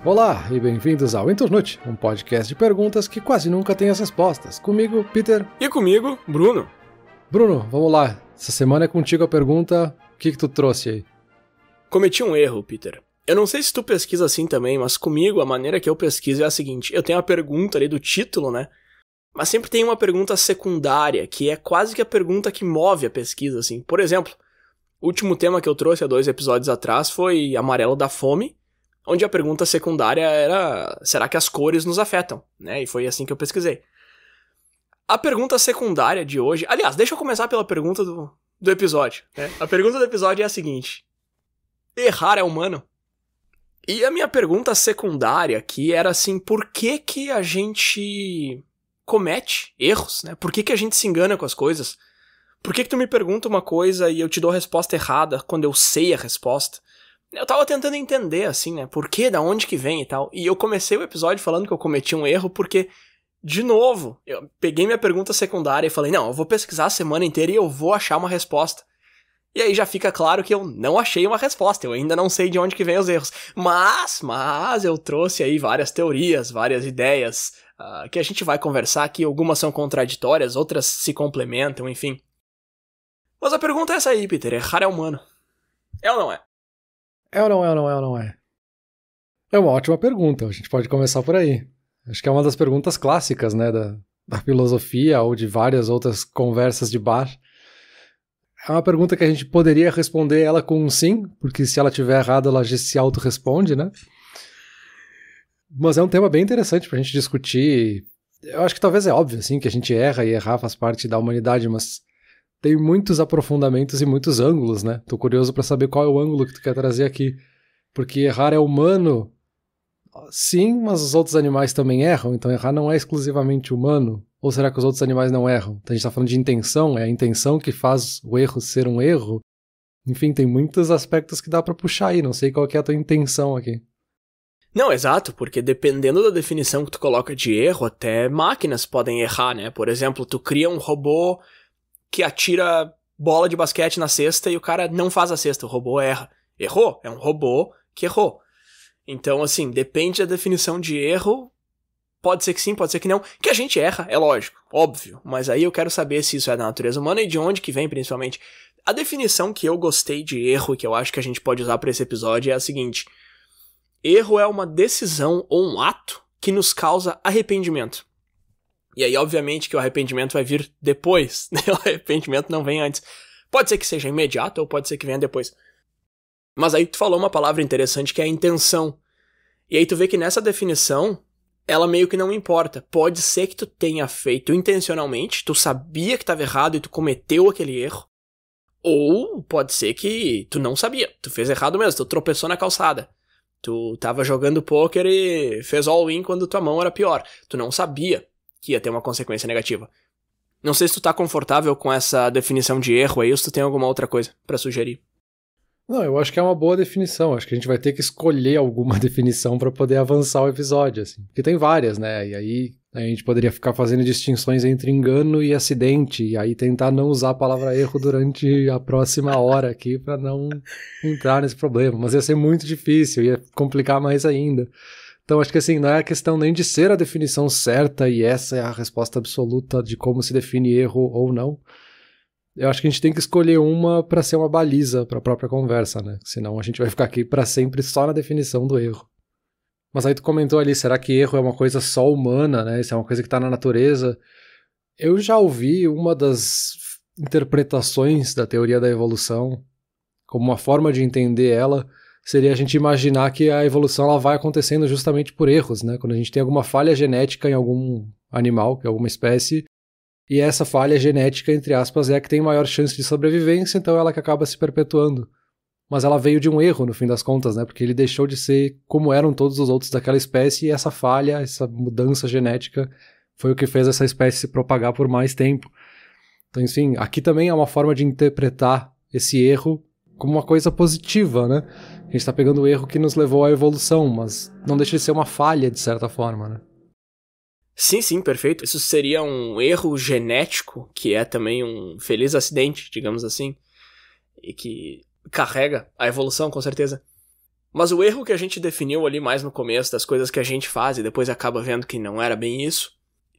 Olá e bem-vindos ao Internute, um podcast de perguntas que quase nunca tem as respostas. Comigo, Peter. E comigo, Bruno. Bruno, vamos lá. Essa semana é contigo a pergunta, o que tu trouxe aí? Cometi um erro, Peter. Eu não sei se tu pesquisa assim também, mas comigo a maneira que eu pesquiso é a seguinte. Eu tenho a pergunta ali do título, né? Mas sempre tem uma pergunta secundária, que é quase que a pergunta que move a pesquisa, assim. Por exemplo, o último tema que eu trouxe há 2 episódios atrás foi Amarelo da Fome, onde a pergunta secundária era: será que as cores nos afetam? Né? E foi assim que eu pesquisei. A pergunta secundária de hoje... Aliás, deixa eu começar pela pergunta do episódio. Né? A pergunta do episódio é a seguinte: errar é humano? E a minha pergunta secundária aqui era assim: por que a gente comete erros? Né? Por que a gente se engana com as coisas? Por que tu me pergunta uma coisa e eu te dou a resposta errada quando eu sei a resposta? Eu tava tentando entender, assim, né, por que, da onde que vem e tal, e eu comecei o episódio falando que eu cometi um erro porque, de novo, eu peguei minha pergunta secundária e falei, não, eu vou pesquisar a semana inteira e eu vou achar uma resposta. E aí já fica claro que eu não achei uma resposta, eu ainda não sei de onde que vem os erros, mas eu trouxe aí várias teorias, várias ideias, que a gente vai conversar aqui, algumas são contraditórias, outras se complementam, enfim. Mas a pergunta é essa aí, Peter, errar é humano. É ou não é? É ou não é? É uma ótima pergunta, a gente pode começar por aí. Acho que é uma das perguntas clássicas, né, da filosofia ou de várias outras conversas de bar. É uma pergunta que a gente poderia responder ela com um sim, porque se ela tiver errado ela já se auto-responde, né? Mas é um tema bem interessante pra gente discutir. Eu acho que talvez é óbvio, assim, que a gente erra e errar faz parte da humanidade, mas tem muitos aprofundamentos e muitos ângulos, né? Tô curioso pra saber qual é o ângulo que tu quer trazer aqui. Porque errar é humano, sim, mas os outros animais também erram, então errar não é exclusivamente humano. Ou será que os outros animais não erram? Então a gente tá falando de intenção, é a intenção que faz o erro ser um erro? Enfim, tem muitos aspectos que dá pra puxar aí, não sei qual que é a tua intenção aqui. Não, exato, porque dependendo da definição que tu coloca de erro, até máquinas podem errar, né? Por exemplo, tu cria um robô que atira bola de basquete na cesta e o cara não faz a cesta, o robô erra. Errou, é um robô que errou. Então, assim, depende da definição de erro, pode ser que sim, pode ser que não. Que a gente erra, é lógico, óbvio, mas aí eu quero saber se isso é da natureza humana e de onde que vem, principalmente. A definição que eu gostei de erro e que eu acho que a gente pode usar para esse episódio é a seguinte: erro é uma decisão ou um ato que nos causa arrependimento. E aí, obviamente, que o arrependimento vai vir depois, né? O arrependimento não vem antes. Pode ser que seja imediato ou pode ser que venha depois. Mas aí tu falou uma palavra interessante que é a intenção. E aí tu vê que nessa definição, ela meio que não importa. Pode ser que tu tenha feito intencionalmente, tu sabia que estava errado e tu cometeu aquele erro. Ou pode ser que tu não sabia, tu fez errado mesmo, tu tropeçou na calçada. Tu tava jogando pôquer e fez all-in quando tua mão era pior. Tu não sabia que ia ter uma consequência negativa. Não sei se tu tá confortável com essa definição de erro aí ou se tu tem alguma outra coisa pra sugerir. Não, eu acho que é uma boa definição. Acho que a gente vai ter que escolher alguma definição para poder avançar o episódio, assim. Porque tem várias, né? E aí a gente poderia ficar fazendo distinções entre engano e acidente, e aí tentar não usar a palavra erro durante a próxima hora aqui para não entrar nesse problema. Mas ia ser muito difícil, ia complicar mais ainda. Então acho que assim, não é a questão nem de ser a definição certa e essa é a resposta absoluta de como se define erro ou não. Eu acho que a gente tem que escolher uma para ser uma baliza para a própria conversa, né? Senão a gente vai ficar aqui para sempre só na definição do erro. Mas aí tu comentou ali, será que erro é uma coisa só humana, né? Isso é uma coisa que tá na natureza. Eu já ouvi uma das interpretações da teoria da evolução, como uma forma de entender ela, seria a gente imaginar que a evolução ela vai acontecendo justamente por erros, né? Quando a gente tem alguma falha genética em algum animal, que é alguma espécie, e essa falha genética, entre aspas, é a que tem maior chance de sobrevivência, então ela que acaba se perpetuando. Mas ela veio de um erro, no fim das contas, né? Porque ele deixou de ser como eram todos os outros daquela espécie, e essa falha, essa mudança genética, foi o que fez essa espécie se propagar por mais tempo. Então, enfim, aqui também é uma forma de interpretar esse erro como uma coisa positiva, né? A gente tá pegando o erro que nos levou à evolução, mas não deixa de ser uma falha, de certa forma, né? Sim, perfeito. Isso seria um erro genético, que é também um feliz acidente, digamos assim, e que carrega a evolução, com certeza. Mas o erro que a gente definiu ali mais no começo, das coisas que a gente faz e depois acaba vendo que não era bem isso.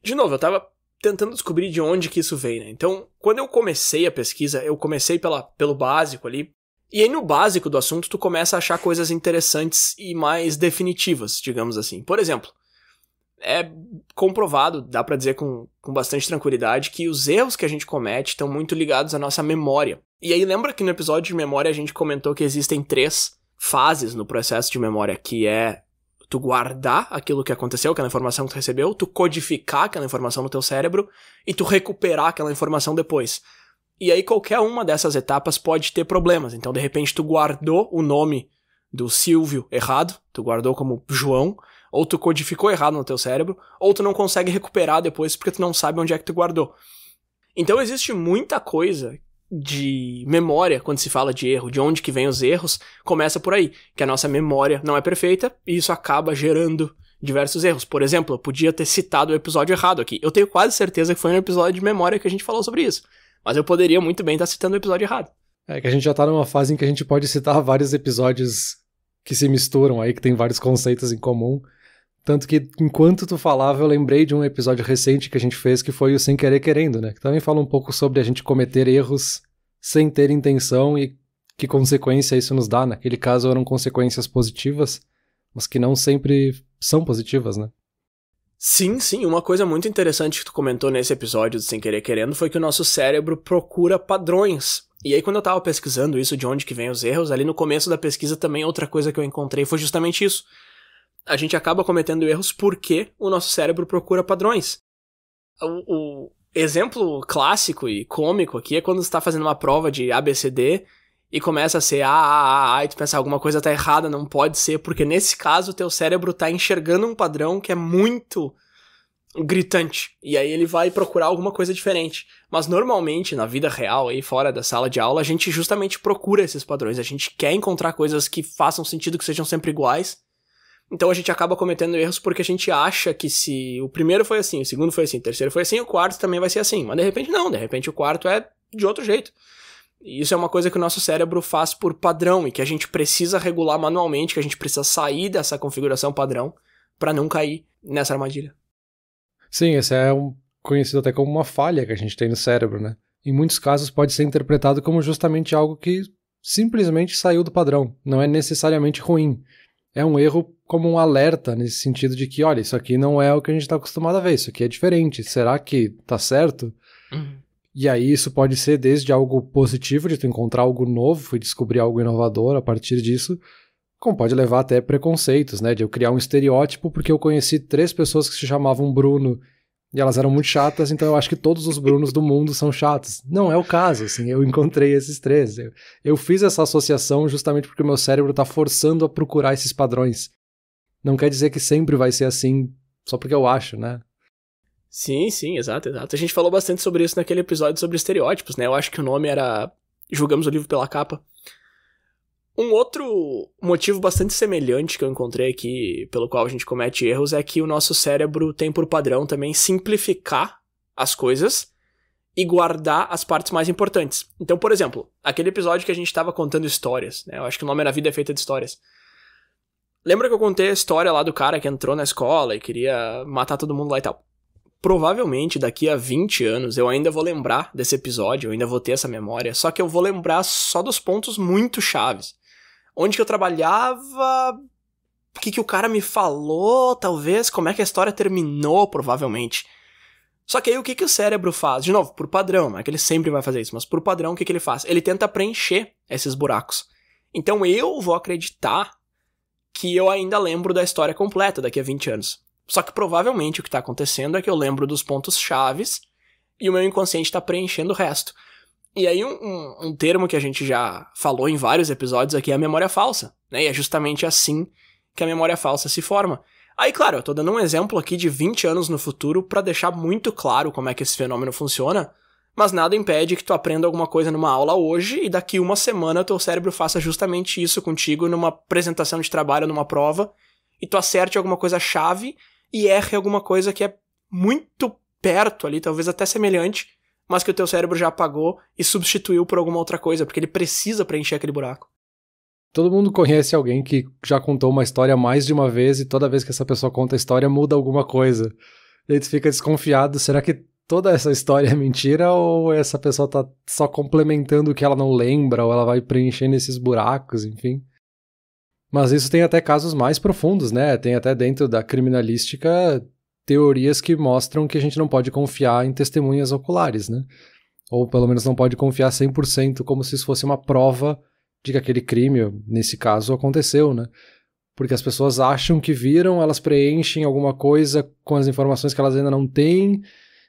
De novo, eu tava tentando descobrir de onde que isso veio, né? Então, quando eu comecei a pesquisa, eu comecei pelo básico ali. E aí no básico do assunto, tu começa a achar coisas interessantes e mais definitivas, digamos assim. Por exemplo, é comprovado, dá pra dizer com bastante tranquilidade, que os erros que a gente comete estão muito ligados à nossa memória. E aí lembra que no episódio de memória a gente comentou que existem 3 fases no processo de memória, que é tu guardar aquilo que aconteceu, aquela informação que tu recebeu, tu codificar aquela informação no teu cérebro e tu recuperar aquela informação depois. E aí qualquer uma dessas etapas pode ter problemas. Então, de repente, tu guardou o nome do Silvio errado, tu guardou como João, ou tu codificou errado no teu cérebro, ou tu não consegue recuperar depois porque tu não sabe onde é que tu guardou. Então existe muita coisa de memória, quando se fala de erro, de onde que vem os erros, começa por aí, que a nossa memória não é perfeita e isso acaba gerando diversos erros. Por exemplo, eu podia ter citado o episódio errado aqui. Eu tenho quase certeza que foi no episódio de memória que a gente falou sobre isso, mas eu poderia muito bem estar citando o episódio errado. É que a gente já tá numa fase em que a gente pode citar vários episódios que se misturam aí, que tem vários conceitos em comum. Tanto que, enquanto tu falava, eu lembrei de um episódio recente que a gente fez, que foi o Sem Querer Querendo, né? Que também fala um pouco sobre a gente cometer erros sem ter intenção e que consequência isso nos dá. Naquele caso eram consequências positivas, mas que não sempre são positivas, né? Sim, uma coisa muito interessante que tu comentou nesse episódio do Sem Querer Querendo foi que o nosso cérebro procura padrões. E aí quando eu tava pesquisando isso, de onde que vem os erros, ali no começo da pesquisa também outra coisa que eu encontrei foi justamente isso. A gente acaba cometendo erros porque o nosso cérebro procura padrões. O exemplo clássico e cômico aqui é quando você tá fazendo uma prova de ABCD e começa a ser e tu pensa, alguma coisa tá errada, não pode ser, porque nesse caso o teu cérebro tá enxergando um padrão que é muito gritante, e aí ele vai procurar alguma coisa diferente. Mas normalmente, na vida real, aí fora da sala de aula, a gente justamente procura esses padrões, a gente quer encontrar coisas que façam sentido, que sejam sempre iguais. Então a gente acaba cometendo erros porque a gente acha que se o primeiro foi assim, o segundo foi assim, o terceiro foi assim, o quarto também vai ser assim. Mas de repente não, de repente o quarto é de outro jeito. E isso é uma coisa que o nosso cérebro faz por padrão e que a gente precisa regular manualmente, que a gente precisa sair dessa configuração padrão para não cair nessa armadilha. Sim, esse é conhecido até como uma falha que a gente tem no cérebro, né? Em muitos casos pode ser interpretado como justamente algo que simplesmente saiu do padrão, não é necessariamente ruim. É um erro como um alerta, nesse sentido de que, olha, isso aqui não é o que a gente está acostumado a ver, isso aqui é diferente, será que tá certo? Uhum. E aí isso pode ser desde algo positivo, de tu encontrar algo novo e descobrir algo inovador a partir disso, como pode levar até preconceitos, né, de eu criar um estereótipo porque eu conheci 3 pessoas que se chamavam Bruno e elas eram muito chatas, então eu acho que todos os Brunos do mundo são chatos. Não é o caso, assim, eu encontrei esses 3. Eu fiz essa associação justamente porque o meu cérebro está forçando a procurar esses padrões. Não quer dizer que sempre vai ser assim, só porque eu acho, né? Sim, exato. A gente falou bastante sobre isso naquele episódio sobre estereótipos, né? Eu acho que o nome era Julgamos o Livro pela Capa. Um outro motivo bastante semelhante que eu encontrei aqui, pelo qual a gente comete erros, é que o nosso cérebro tem por padrão também simplificar as coisas e guardar as partes mais importantes. Então, por exemplo, aquele episódio que a gente estava contando histórias, né? Eu acho que o nome era Vida é Feita de Histórias. Lembra que eu contei a história lá do cara que entrou na escola e queria matar todo mundo lá e tal? Provavelmente daqui a 20 anos eu ainda vou lembrar desse episódio, eu ainda vou ter essa memória, só que eu vou lembrar só dos pontos muito chaves. Onde que eu trabalhava, o que o cara me falou, talvez, como é que a história terminou, provavelmente. Só que aí o que o cérebro faz? De novo, por padrão, não é que ele sempre vai fazer isso, mas por padrão o que ele faz? Ele tenta preencher esses buracos. Então eu vou acreditar que eu ainda lembro da história completa daqui a 20 anos. Só que provavelmente o que está acontecendo é que eu lembro dos pontos chaves e o meu inconsciente está preenchendo o resto. E aí um termo que a gente já falou em vários episódios aqui é a memória falsa, né? E é justamente assim que a memória falsa se forma. Aí, claro, eu tô dando um exemplo aqui de 20 anos no futuro para deixar muito claro como é que esse fenômeno funciona, mas nada impede que tu aprenda alguma coisa numa aula hoje e daqui uma semana teu cérebro faça justamente isso contigo numa apresentação de trabalho, numa prova, e tu acerte alguma coisa chave e erre alguma coisa que é muito perto ali, talvez até semelhante, mas que o teu cérebro já apagou e substituiu por alguma outra coisa, porque ele precisa preencher aquele buraco. Todo mundo conhece alguém que já contou uma história mais de uma vez e toda vez que essa pessoa conta a história muda alguma coisa. E aí tu fica desconfiado, será que toda essa história é mentira ou essa pessoa tá só complementando o que ela não lembra ou ela vai preenchendo esses buracos, enfim. Mas isso tem até casos mais profundos, né? Tem até dentro da criminalística teorias que mostram que a gente não pode confiar em testemunhas oculares, né? Ou pelo menos não pode confiar 100% como se isso fosse uma prova de que aquele crime, nesse caso, aconteceu, né? Porque as pessoas acham que viram, elas preenchem alguma coisa com as informações que elas ainda não têm,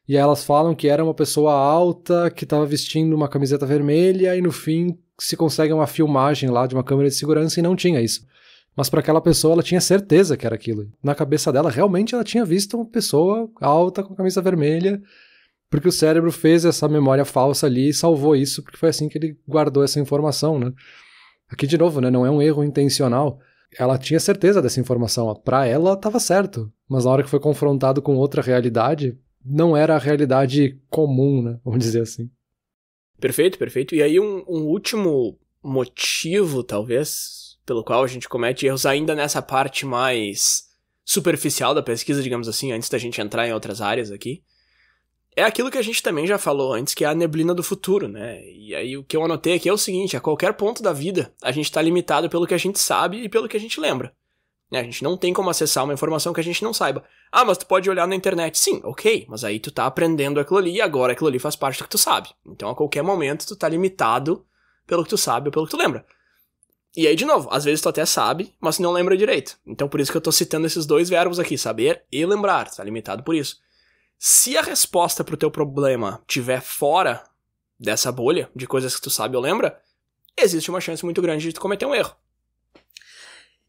e aí elas falam que era uma pessoa alta, que estava vestindo uma camiseta vermelha, e no fim se consegue uma filmagem lá de uma câmera de segurança e não tinha isso. Mas para aquela pessoa ela tinha certeza que era aquilo. Na cabeça dela, realmente ela tinha visto uma pessoa alta com camisa vermelha, porque o cérebro fez essa memória falsa ali e salvou isso, porque foi assim que ele guardou essa informação, né? Aqui, de novo, né, não é um erro intencional. Ela tinha certeza dessa informação. Para ela, estava certo. Mas na hora que foi confrontado com outra realidade, não era a realidade comum, né? Vamos dizer assim. Perfeito, perfeito. E aí um último motivo, talvez, pelo qual a gente comete erros ainda nessa parte mais superficial da pesquisa, digamos assim, antes da gente entrar em outras áreas aqui, é aquilo que a gente também já falou antes, que é a neblina do futuro, né? E aí o que eu anotei aqui é o seguinte, a qualquer ponto da vida, a gente tá limitado pelo que a gente sabe e pelo que a gente lembra. A gente não tem como acessar uma informação que a gente não saiba. Ah, mas tu pode olhar na internet. Sim, ok, mas aí tu tá aprendendo aquilo ali e agora aquilo ali faz parte do que tu sabe. Então a qualquer momento tu tá limitado pelo que tu sabe ou pelo que tu lembra. E aí, de novo, às vezes tu até sabe, mas tu não lembra direito. Então por isso que eu tô citando esses dois verbos aqui, saber e lembrar, tu tá limitado por isso. Se a resposta pro teu problema estiver fora dessa bolha de coisas que tu sabe ou lembra, existe uma chance muito grande de tu cometer um erro.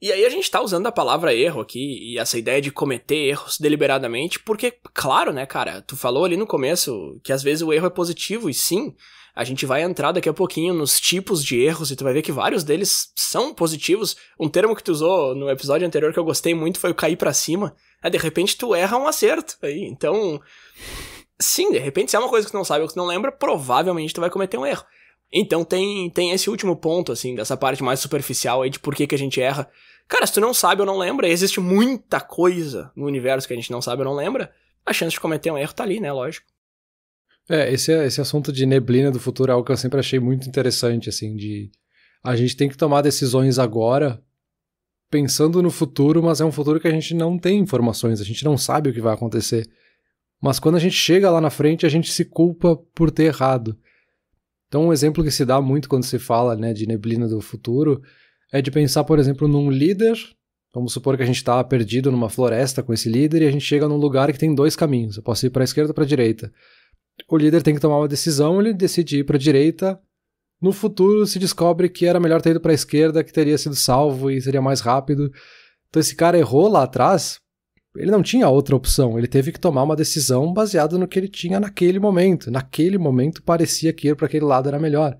E aí a gente tá usando a palavra erro aqui, e essa ideia de cometer erros deliberadamente, porque, claro, né, cara, tu falou ali no começo que às vezes o erro é positivo, e sim, a gente vai entrar daqui a pouquinho nos tipos de erros, e tu vai ver que vários deles são positivos. Um termo que tu usou no episódio anterior que eu gostei muito foi o cair pra cima. De repente tu erra um acerto aí, então, sim, de repente se é uma coisa que tu não sabe ou que tu não lembra, provavelmente tu vai cometer um erro. Então tem esse último ponto, assim, dessa parte mais superficial aí de por que a gente erra. Cara, se tu não sabe ou não lembra, e existe muita coisa no universo que a gente não sabe ou não lembra, a chance de cometer um erro tá ali, né, lógico. Esse assunto de neblina do futuro é algo que eu sempre achei muito interessante, assim, de a gente tem que tomar decisões agora pensando no futuro, mas é um futuro que a gente não tem informações, a gente não sabe o que vai acontecer. Mas quando a gente chega lá na frente, a gente se culpa por ter errado. Então um exemplo que se dá muito quando se fala, né, de neblina do futuro é de pensar, por exemplo, num líder. Vamos supor que a gente está perdido numa floresta com esse líder e a gente chega num lugar que tem dois caminhos. Eu posso ir para a esquerda ou para a direita. O líder tem que tomar uma decisão, ele decide ir para a direita. No futuro se descobre que era melhor ter ido para a esquerda, que teria sido salvo e seria mais rápido. Então esse cara errou lá atrás, ele não tinha outra opção, ele teve que tomar uma decisão baseada no que ele tinha naquele momento. Naquele momento parecia que ir para aquele lado era melhor.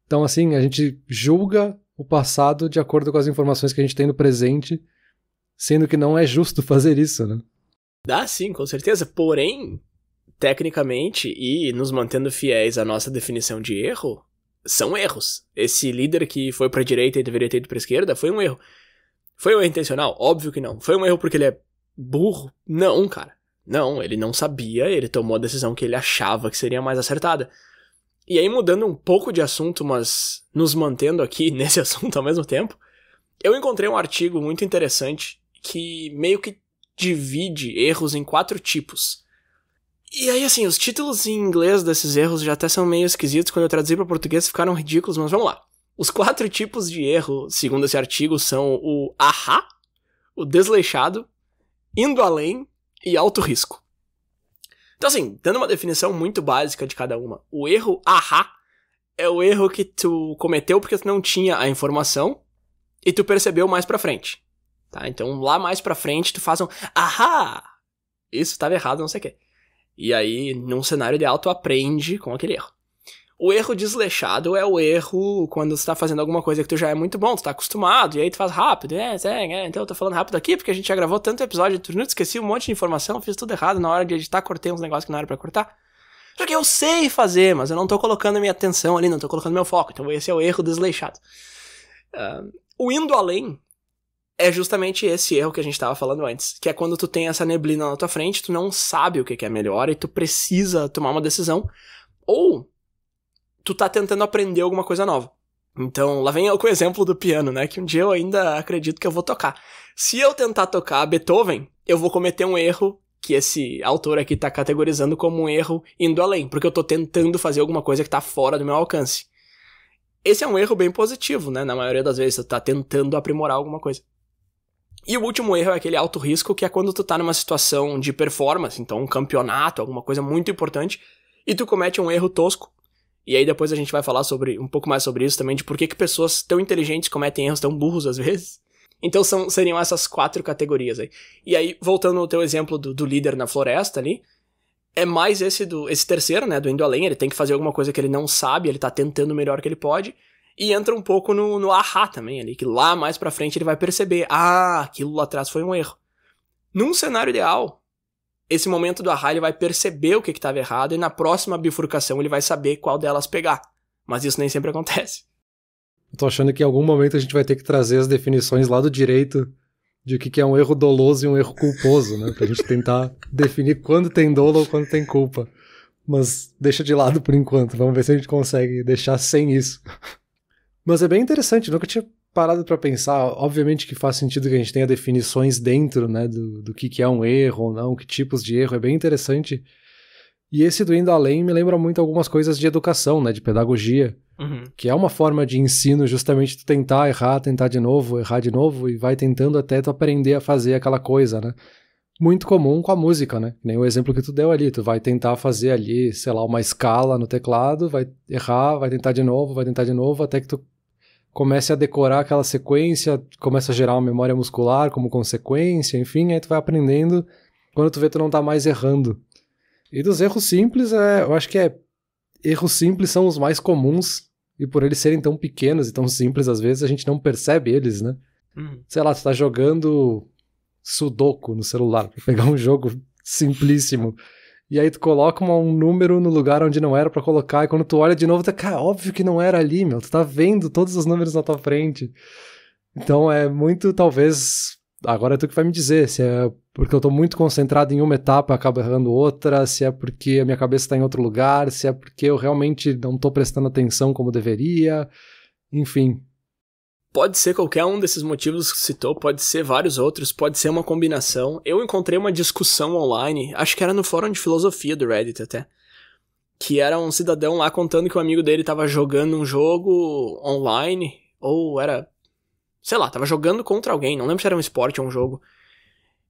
Então assim, a gente julga o passado de acordo com as informações que a gente tem no presente, sendo que não é justo fazer isso, né? Dá sim, com certeza, porém, tecnicamente, e nos mantendo fiéis à nossa definição de erro, são erros. Esse líder que foi pra direita e deveria ter ido pra esquerda foi um erro. Foi um erro intencional? Óbvio que não. Foi um erro porque ele é burro? Não, cara. Não, ele não sabia, ele tomou a decisão que ele achava que seria mais acertada. E aí, mudando um pouco de assunto, mas nos mantendo aqui nesse assunto ao mesmo tempo, eu encontrei um artigo muito interessante que meio que divide erros em 4 tipos. E aí, assim, os títulos em inglês desses erros já até são meio esquisitos, quando eu traduzi para português ficaram ridículos, mas vamos lá. Os 4 tipos de erro, segundo esse artigo, são o ahá, o desleixado, indo além e alto risco. Então, assim, dando uma definição muito básica de cada uma, o erro ahá é o erro que tu cometeu porque tu não tinha a informação e tu percebeu mais pra frente. Tá? Então, lá mais pra frente, tu faz um ahá, isso estava errado, não sei o quê. E aí, num cenário ideal, tu aprende com aquele erro. O erro desleixado é o erro quando você tá fazendo alguma coisa que tu já é muito bom, tu tá acostumado, e aí tu faz rápido, então eu tô falando rápido aqui porque a gente já gravou tanto episódio de minutos, esqueci um monte de informação, fiz tudo errado na hora de editar, cortei uns negócios que não era pra cortar. Só que eu sei fazer, mas eu não tô colocando a minha atenção ali, não tô colocando meu foco, então esse é o erro desleixado. O indo além é justamente esse erro que a gente tava falando antes, que é quando tu tem essa neblina na tua frente, tu não sabe o que é melhor e tu precisa tomar uma decisão, ou tu tá tentando aprender alguma coisa nova. Então, lá vem com o exemplo do piano, né, que um dia eu ainda acredito que eu vou tocar. Se eu tentar tocar Beethoven, eu vou cometer um erro que esse autor aqui tá categorizando como um erro indo além, porque eu tô tentando fazer alguma coisa que tá fora do meu alcance. Esse é um erro bem positivo, né, na maioria das vezes, tu tá tentando aprimorar alguma coisa. E o último erro é aquele alto risco, que é quando tu tá numa situação de performance, então um campeonato, alguma coisa muito importante, e tu comete um erro tosco. E aí depois a gente vai falar um pouco mais sobre isso também, de por que pessoas tão inteligentes cometem erros tão burros às vezes. Então seriam essas 4 categorias aí. E aí, voltando ao teu exemplo do líder na floresta ali, é mais esse terceiro, né, do indo além, ele tem que fazer alguma coisa que ele não sabe, ele tá tentando o melhor que ele pode. E entra um pouco no ahá também ali, que lá mais pra frente ele vai perceber, aquilo lá atrás foi um erro. Num cenário ideal, esse momento do ahá ele vai perceber o que estava errado e na próxima bifurcação ele vai saber qual delas pegar. Mas isso nem sempre acontece. Eu tô achando que em algum momento a gente vai ter que trazer as definições lá do direito de o que é um erro doloso e um erro culposo, né? Pra gente tentar definir quando tem dolo ou quando tem culpa. Mas deixa de lado por enquanto, vamos ver se a gente consegue deixar sem isso. Mas é bem interessante, nunca tinha parado pra pensar. Obviamente que faz sentido que a gente tenha definições dentro, né, do que é um erro ou não, que tipos de erro, é bem interessante. E esse do indo além me lembra muito algumas coisas de educação, né, de pedagogia, que é uma forma de ensino justamente tu tentar errar, tentar de novo, errar de novo, e vai tentando até tu aprender a fazer aquela coisa, né. Muito comum com a música, né, nem o exemplo que tu deu ali, tu vai tentar fazer ali, sei lá, uma escala no teclado, vai errar, vai tentar de novo, até que tu comece a decorar aquela sequência, começa a gerar uma memória muscular como consequência, enfim, aí tu vai aprendendo, quando tu vê tu não tá mais errando. E dos erros simples, eu acho que erros simples são os mais comuns, e por eles serem tão pequenos e tão simples, às vezes a gente não percebe eles, né? Sei lá, tu tá jogando Sudoku no celular, pra pegar um jogo simplíssimo, e aí tu coloca um número no lugar onde não era pra colocar, e quando tu olha de novo, cara, óbvio que não era ali, meu, tu tá vendo todos os números na tua frente. Então é muito, talvez, agora é tu que vai me dizer, se é porque eu tô muito concentrado em uma etapa e acabo errando outra, se é porque a minha cabeça tá em outro lugar, se é porque eu realmente não tô prestando atenção como deveria, enfim. Pode ser qualquer um desses motivos que citou, pode ser vários outros, pode ser uma combinação. Eu encontrei uma discussão online, acho que era no fórum de filosofia do Reddit até, que era um cidadão lá contando que um amigo dele tava jogando um jogo online, ou era, sei lá, tava jogando contra alguém, não lembro se era um esporte ou um jogo.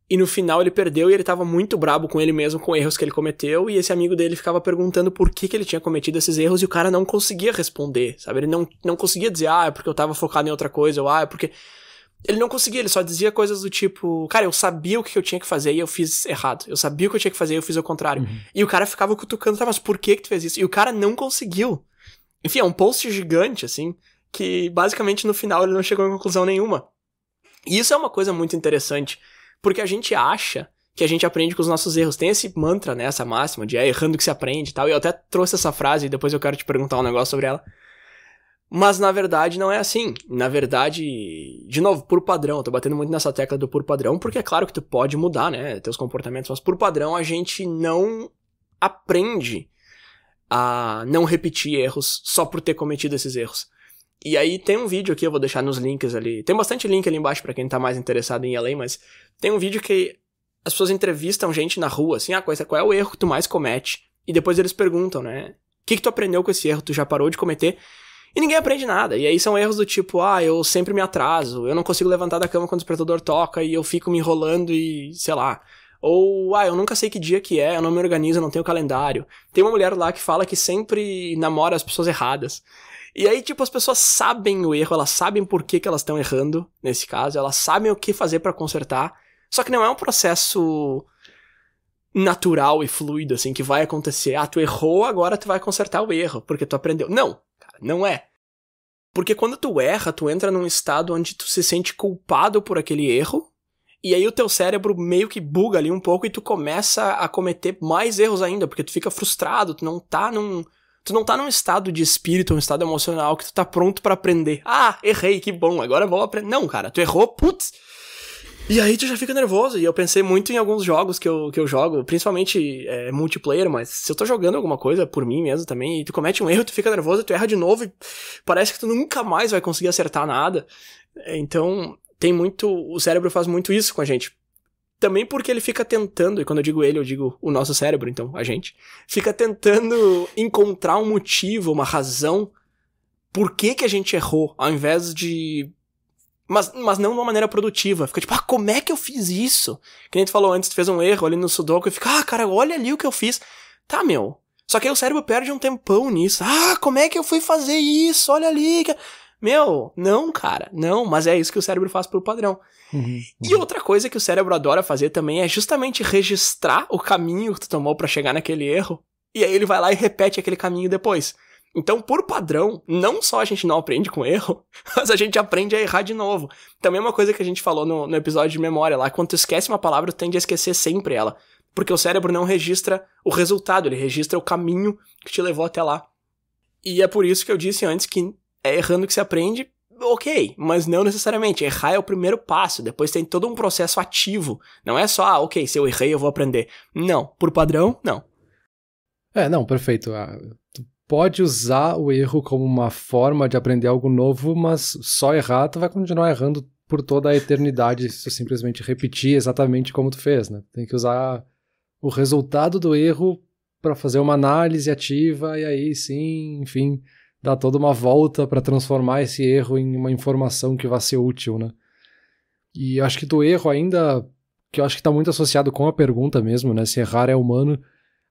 E no final ele perdeu e ele tava muito brabo com ele mesmo, com erros que ele cometeu, e esse amigo dele ficava perguntando por que ele tinha cometido esses erros, e o cara não conseguia responder, sabe? Ele não conseguia dizer, é porque eu tava focado em outra coisa, ou é porque... Ele não conseguia, ele só dizia coisas do tipo, cara, eu sabia o que eu tinha que fazer e eu fiz errado, eu sabia o que eu tinha que fazer e eu fiz ao contrário. E o cara ficava cutucando, tá, mas por que tu fez isso? E o cara não conseguiu. Enfim, é um post gigante, assim, que basicamente no final ele não chegou em conclusão nenhuma. E isso é uma coisa muito interessante, porque a gente acha que a gente aprende com os nossos erros. Tem esse mantra, né, essa máxima de errando que se aprende e tal. E eu até trouxe essa frase e depois eu quero te perguntar um negócio sobre ela. Mas na verdade não é assim. Na verdade, de novo, por padrão. Eu tô batendo muito nessa tecla do por padrão, porque é claro que tu pode mudar, né, teus comportamentos. Mas por padrão a gente não aprende a não repetir erros só por ter cometido esses erros. E aí tem um vídeo aqui, eu vou deixar nos links ali. Tem bastante link ali embaixo pra quem tá mais interessado em ir além, mas tem um vídeo que as pessoas entrevistam gente na rua, assim, qual é o erro que tu mais comete? E depois eles perguntam, né, o que tu aprendeu com esse erro? Tu já parou de cometer? E ninguém aprende nada. E aí são erros do tipo, eu sempre me atraso, eu não consigo levantar da cama quando o despertador toca e eu fico me enrolando e, sei lá. Ou, eu nunca sei que dia que é, eu não me organizo, eu não tenho calendário. Tem uma mulher lá que fala que sempre namora as pessoas erradas. E aí, tipo, as pessoas sabem o erro, elas sabem por que elas estão errando, nesse caso, elas sabem o que fazer pra consertar, só que não é um processo natural e fluido, assim, que vai acontecer. Tu errou, agora tu vai consertar o erro, porque tu aprendeu. Não, cara, não é. Porque quando tu erra, tu entra num estado onde tu se sente culpado por aquele erro, e aí o teu cérebro meio que buga ali um pouco e tu começa a cometer mais erros ainda, porque tu fica frustrado, tu tu não tá num estado de espírito, um estado emocional que tu tá pronto pra aprender. Ah, errei, que bom, agora eu vou aprender. Não, cara, tu errou, putz. E aí tu já fica nervoso. E eu pensei muito em alguns jogos que eu jogo, principalmente multiplayer, mas se eu tô jogando alguma coisa por mim mesmo também, e tu comete um erro, tu fica nervoso, tu erra de novo e parece que tu nunca mais vai conseguir acertar nada. Então, o cérebro faz muito isso com a gente. Também porque ele fica tentando, e quando eu digo ele, eu digo o nosso cérebro, então, a gente, fica tentando encontrar um motivo, uma razão, por que a gente errou, ao invés de... Mas não de uma maneira produtiva. Fica tipo, como é que eu fiz isso? Que nem tu falou antes, tu fez um erro ali no Sudoku, e fica, cara, olha ali o que eu fiz. Tá, meu. Só que aí o cérebro perde um tempão nisso. Como é que eu fui fazer isso? Olha ali. Meu, não, cara, não, mas é isso que o cérebro faz por padrão. E outra coisa que o cérebro adora fazer também é justamente registrar o caminho que tu tomou pra chegar naquele erro, e aí ele vai lá e repete aquele caminho depois. Então, por padrão, não só a gente não aprende com erro, mas a gente aprende a errar de novo. Também é uma coisa que a gente falou no episódio de memória lá, quando tu esquece uma palavra, tu tende a esquecer sempre ela, porque o cérebro não registra o resultado, ele registra o caminho que te levou até lá. E é por isso que eu disse antes que é errando que se aprende. Ok, mas não necessariamente. Errar é o primeiro passo, depois tem todo um processo ativo. Não é só, ok, se eu errei eu vou aprender. Não, por padrão, não. Não, perfeito. Tu pode usar o erro como uma forma de aprender algo novo, mas só errar, tu vai continuar errando por toda a eternidade se tu simplesmente repetir exatamente como tu fez, né? Tem que usar o resultado do erro para fazer uma análise ativa e aí sim, enfim... dá toda uma volta para transformar esse erro em uma informação que vai ser útil, né? E acho que do erro ainda, que eu acho que está muito associado com a pergunta mesmo, né? Se errar é humano,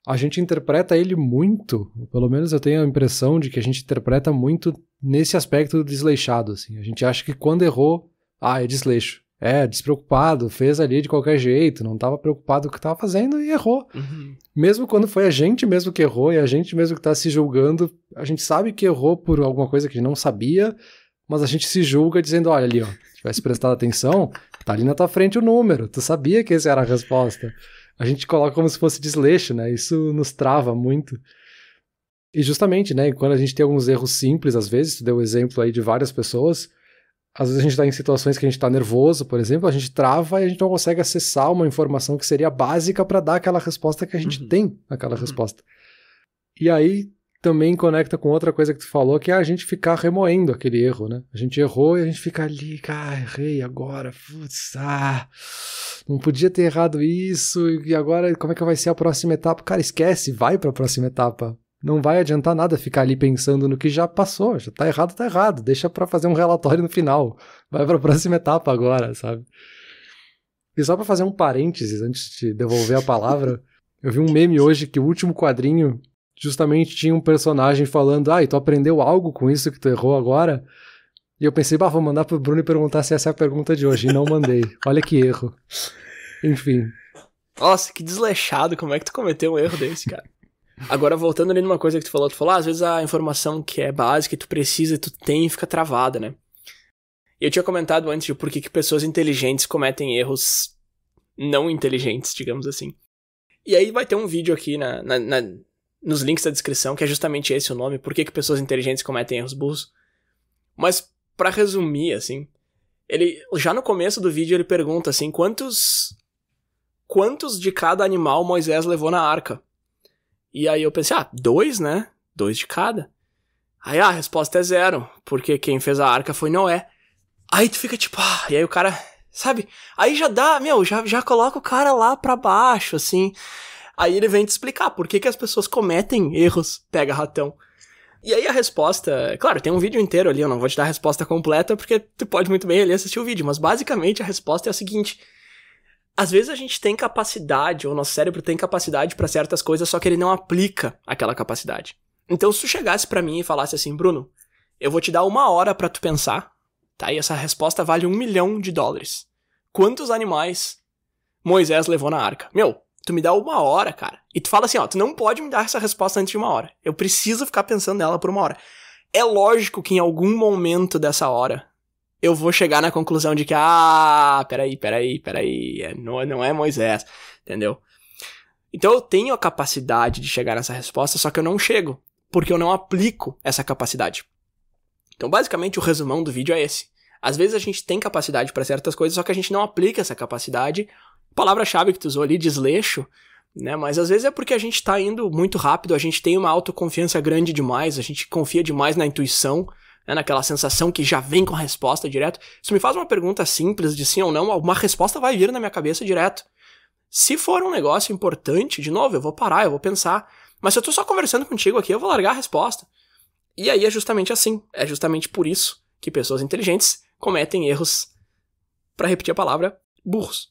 a gente interpreta ele muito, pelo menos eu tenho a impressão de que a gente interpreta muito nesse aspecto desleixado, assim. A gente acha que quando errou, é desleixo. Despreocupado, fez ali de qualquer jeito, não estava preocupado com o que estava fazendo e errou. Mesmo quando foi a gente mesmo que errou e a gente mesmo que está se julgando, a gente sabe que errou por alguma coisa que a gente não sabia, mas a gente se julga dizendo, olha ali, se tivesse prestado atenção, tá ali na tua frente o número, tu sabia que essa era a resposta. A gente coloca como se fosse desleixo, né? Isso nos trava muito. E justamente, né, quando a gente tem alguns erros simples, às vezes, tu deu o exemplo aí de várias pessoas, às vezes a gente está em situações que a gente está nervoso, por exemplo, a gente trava e a gente não consegue acessar uma informação que seria básica para dar aquela resposta que a gente tem naquela resposta. E aí também conecta com outra coisa que tu falou, que é a gente ficar remoendo aquele erro, né? A gente errou e a gente fica ali, errei agora, putz, não podia ter errado isso, e agora como é que vai ser a próxima etapa? Cara, esquece, vai para a próxima etapa. Não vai adiantar nada ficar ali pensando no que já passou, já tá errado, deixa pra fazer um relatório no final, vai pra próxima etapa agora, sabe? E só pra fazer um parênteses, antes de te devolver a palavra, eu vi um meme hoje que o último quadrinho justamente tinha um personagem falando, e tu aprendeu algo com isso que tu errou agora? E eu pensei, vou mandar pro Bruno e perguntar se essa é a pergunta de hoje, e não mandei. Olha que erro. Enfim. Nossa, que desleixado, como é que tu cometeu um erro desse, cara? Agora, voltando ali numa coisa que tu falou, às vezes a informação que é básica, que tu precisa e tu tem, fica travada, né? Eu tinha comentado antes de por que pessoas inteligentes cometem erros não inteligentes, digamos assim. E aí vai ter um vídeo aqui nos links da descrição, que é justamente esse o nome, por que pessoas inteligentes cometem erros burros. Mas, pra resumir, assim, ele já no começo do vídeo ele pergunta, assim, quantos de cada animal Moisés levou na arca? E aí eu pensei, 2, né? 2 de cada. Aí a resposta é 0, porque quem fez a arca foi Noé. Aí tu fica tipo, e aí o cara, sabe? Aí já dá, já coloca o cara lá pra baixo, assim. Aí ele vem te explicar por que as pessoas cometem erros, pega ratão. E aí a resposta, claro, tem um vídeo inteiro ali, eu não vou te dar a resposta completa, porque tu pode muito bem ali assistir o vídeo, mas basicamente a resposta é a seguinte: às vezes a gente tem capacidade, ou o nosso cérebro tem capacidade pra certas coisas, só que ele não aplica aquela capacidade. Então se tu chegasse pra mim e falasse assim, Bruno, eu vou te dar 1 hora pra tu pensar, tá? E essa resposta vale $1 milhão. Quantos animais Moisés levou na arca? Tu me dá 1 hora, cara. E tu fala assim, tu não pode me dar essa resposta antes de 1 hora. Eu preciso ficar pensando nela por 1 hora. É lógico que em algum momento dessa hora eu vou chegar na conclusão de que, peraí, não é Moisés, entendeu? Então eu tenho a capacidade de chegar nessa resposta, só que eu não chego. porque eu não aplico essa capacidade. Então, basicamente, o resumão do vídeo é esse. Às vezes a gente tem capacidade para certas coisas, só que a gente não aplica essa capacidade. Palavra-chave que tu usou ali, desleixo, né? Mas às vezes é porque a gente tá indo muito rápido, a gente tem uma autoconfiança grande demais, a gente confia demais na intuição, né? Naquela sensação que já vem com a resposta direto. Se me faz uma pergunta simples de sim ou não, uma resposta vai vir na minha cabeça direto. Se for um negócio importante, de novo, eu vou parar, eu vou pensar. Mas se eu tô só conversando contigo aqui, eu vou largar a resposta. E aí é justamente assim, é justamente por isso que pessoas inteligentes cometem erros, pra repetir a palavra, burros.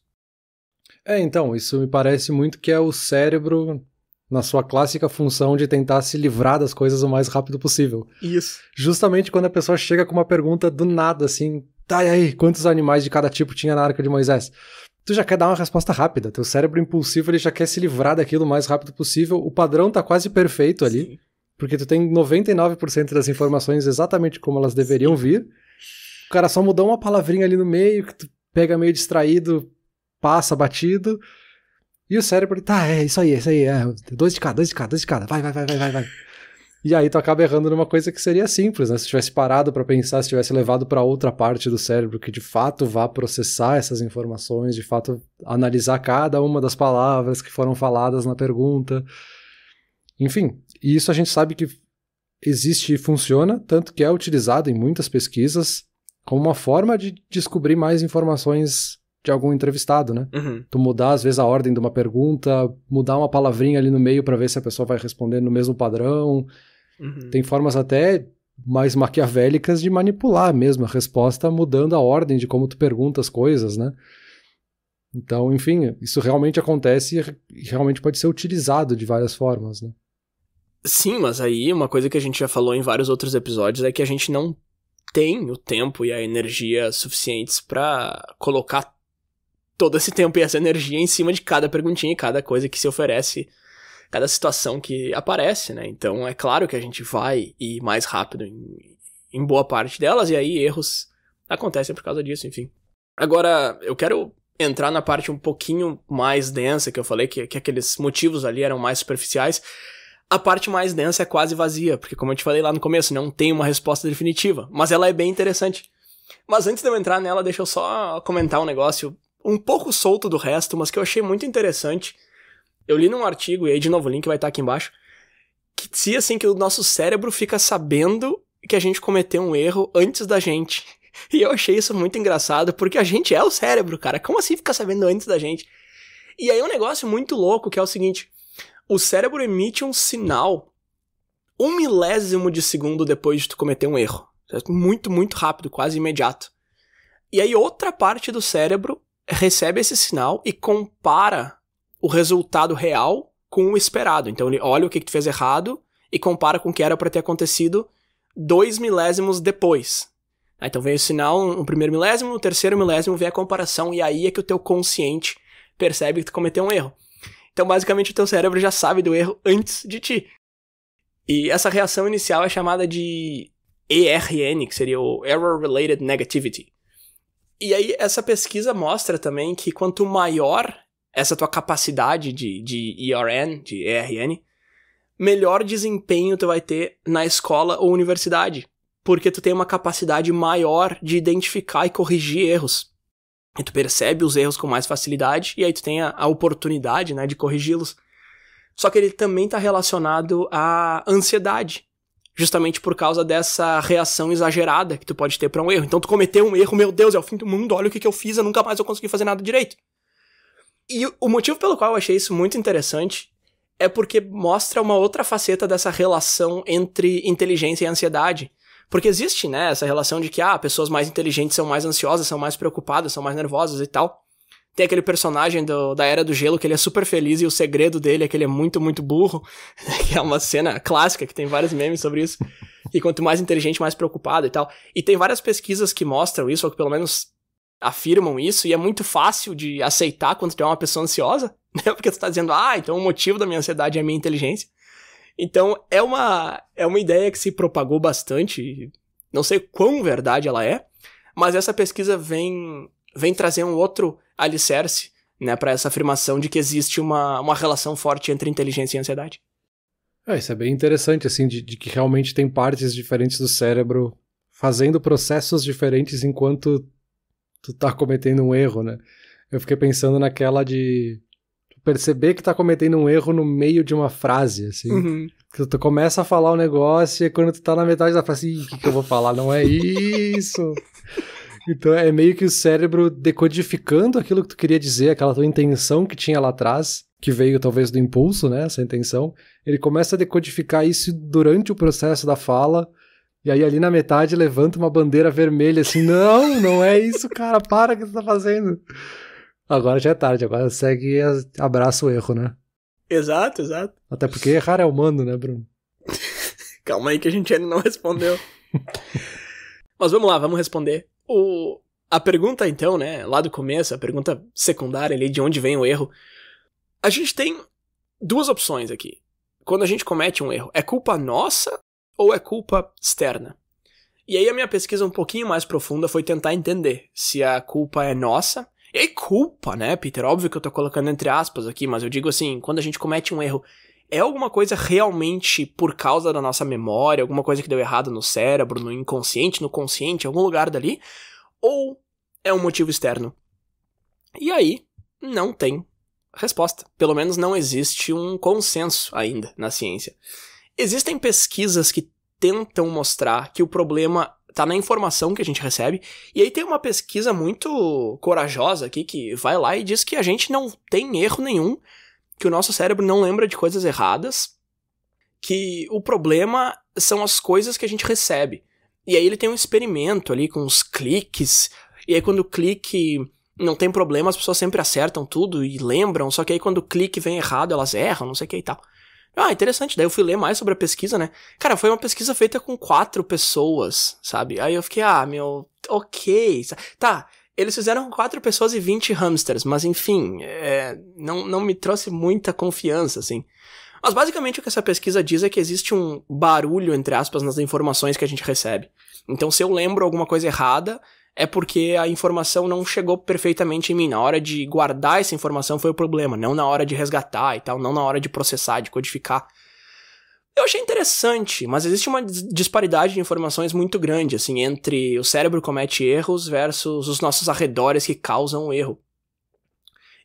Então, isso me parece muito que é o cérebro na sua clássica função de tentar se livrar das coisas o mais rápido possível. Isso. Justamente quando a pessoa chega com uma pergunta do nada, assim, tá, e aí, quantos animais de cada tipo tinha na Arca de Moisés? Tu já quer dar uma resposta rápida, teu cérebro impulsivo ele já quer se livrar daquilo o mais rápido possível, o padrão tá quase perfeito ali, sim, porque tu tem 99% das informações exatamente como elas deveriam vir, o cara só mudou uma palavrinha ali no meio, que tu pega meio distraído, passa batido, e o cérebro, tá, é isso aí, dois de cada, vai. E aí tu acaba errando numa coisa que seria simples, né? Se tivesse parado pra pensar, se tivesse levado pra outra parte do cérebro que de fato vá processar essas informações, de fato analisar cada uma das palavras que foram faladas na pergunta. Enfim, e isso a gente sabe que existe e funciona, tanto que é utilizado em muitas pesquisas como uma forma de descobrir mais informações de algum entrevistado, né? Uhum. Tu mudar, às vezes, a ordem de uma pergunta, mudar uma palavrinha ali no meio pra ver se a pessoa vai responder no mesmo padrão. Uhum. Tem formas até mais maquiavélicas de manipular mesmo a resposta, mudando a ordem de como tu pergunta as coisas, né? Então, enfim, isso realmente acontece e realmente pode ser utilizado de várias formas, né? Sim, mas aí uma coisa que a gente já falou em vários outros episódios é que a gente não tem o tempo e a energia suficientes pra colocar todo esse tempo e essa energia em cima de cada perguntinha e cada coisa que se oferece, cada situação que aparece, né? Então é claro que a gente vai ir mais rápido em boa parte delas, e aí erros acontecem por causa disso, enfim. Agora, eu quero entrar na parte um pouquinho mais densa, que eu falei que aqueles motivos ali eram mais superficiais. A parte mais densa é quase vazia, porque como eu te falei lá no começo, não tem uma resposta definitiva, mas ela é bem interessante. Mas antes de eu entrar nela, deixa eu só comentar um negócio um pouco solto do resto, mas que eu achei muito interessante. Eu li num artigo, e aí de novo o link vai estar aqui embaixo, que dizia assim que o nosso cérebro fica sabendo que a gente cometeu um erro antes da gente. E eu achei isso muito engraçado, porque a gente é o cérebro, cara. Como assim ficar sabendo antes da gente? E aí um negócio muito louco, que é o seguinte: o cérebro emite um sinal 1 milésimo de segundo depois de tu cometer um erro. Muito, muito rápido, quase imediato. E aí outra parte do cérebro recebe esse sinal e compara o resultado real com o esperado. Então ele olha o que tu fez errado e compara com o que era para ter acontecido 2 milésimos depois. Então vem o sinal no primeiro milésimo, no terceiro milésimo vem a comparação, e aí é que o teu consciente percebe que tu cometeu um erro. Então basicamente o teu cérebro já sabe do erro antes de ti. E essa reação inicial é chamada de ERN, que seria o Error Related Negativity. E aí essa pesquisa mostra também que quanto maior essa tua capacidade de ERN, melhor desempenho tu vai ter na escola ou universidade, porque tu tem uma capacidade maior de identificar e corrigir erros. E tu percebe os erros com mais facilidade, e aí tu tem a oportunidade, né, de corrigi-los. Só que ele também está relacionado à ansiedade, justamente por causa dessa reação exagerada que tu pode ter para um erro. Então tu cometeu um erro, meu Deus, é o fim do mundo, olha o que eu fiz, eu nunca mais vou conseguir fazer nada direito. E o motivo pelo qual eu achei isso muito interessante é porque mostra uma outra faceta dessa relação entre inteligência e ansiedade. Porque existe, né, essa relação de que pessoas mais inteligentes são mais ansiosas, são mais preocupadas, são mais nervosas e tal. Tem aquele personagem da Era do Gelo que ele é super feliz e o segredo dele é que ele é muito, muito burro, que é uma cena clássica que tem vários memes sobre isso. E quanto mais inteligente, mais preocupado e tal. E tem várias pesquisas que mostram isso, ou que pelo menos afirmam isso, e é muito fácil de aceitar quando tu é uma pessoa ansiosa, né? Porque tu tá dizendo, então o motivo da minha ansiedade é a minha inteligência. Então é uma ideia que se propagou bastante, não sei quão verdade ela é, mas essa pesquisa vem trazer um outro alicerce, né, para essa afirmação de que existe uma relação forte entre inteligência e ansiedade. Isso é bem interessante, assim, de que realmente tem partes diferentes do cérebro fazendo processos diferentes enquanto tu tá cometendo um erro, né? Eu fiquei pensando naquela de perceber que tá cometendo um erro no meio de uma frase, assim. Uhum. Que tu começa a falar um negócio e quando tu tá na metade da frase, o que eu vou falar? Não é isso! Então é meio que o cérebro decodificando aquilo que tu queria dizer, aquela tua intenção que tinha lá atrás, que veio talvez do impulso, né, essa intenção. Ele começa a decodificar isso durante o processo da fala, e aí ali na metade levanta uma bandeira vermelha assim, não é isso, cara, para, o que tu tá fazendo? Agora já é tarde, agora segue e abraça o erro, né? Exato. Até porque errar é humano, né, Bruno? Calma aí que a gente ainda não respondeu. Mas vamos lá, vamos responder. A pergunta então, né, lá do começo, a pergunta secundária ali, de onde vem o erro. A gente tem duas opções aqui. Quando a gente comete um erro, é culpa nossa ou é culpa externa? E aí a minha pesquisa um pouquinho mais profunda foi tentar entender se a culpa é nossa. E aí culpa, né, Peter? Óbvio que eu tô colocando entre aspas aqui, mas eu digo assim, quando a gente comete um erro, é alguma coisa realmente por causa da nossa memória, alguma coisa que deu errado no cérebro, no inconsciente, no consciente, algum lugar dali? Ou é um motivo externo? E aí, não tem resposta. Pelo menos não existe um consenso ainda na ciência. Existem pesquisas que tentam mostrar que o problema tá na informação que a gente recebe, e aí tem uma pesquisa muito corajosa aqui que vai lá e diz que a gente não tem erro nenhum, que o nosso cérebro não lembra de coisas erradas, que o problema são as coisas que a gente recebe. E aí ele tem um experimento ali com os cliques, e aí quando o clique não tem problema, as pessoas sempre acertam tudo e lembram, só que aí quando o clique vem errado, elas erram, não sei o que e tal. Interessante, daí eu fui ler mais sobre a pesquisa, né? Cara, foi uma pesquisa feita com 4 pessoas, sabe? Aí eu fiquei, ok. Tá, eles fizeram com 4 pessoas e 20 hamsters, mas enfim, não me trouxe muita confiança, assim. Mas basicamente o que essa pesquisa diz é que existe um barulho, entre aspas, nas informações que a gente recebe. Então se eu lembro alguma coisa errada, é porque a informação não chegou perfeitamente em mim. Na hora de guardar essa informação foi o problema, não na hora de resgatar e tal, não na hora de processar, de codificar. Eu achei interessante, mas existe uma disparidade de informações muito grande, assim, entre o cérebro comete erros versus os nossos arredores que causam o erro.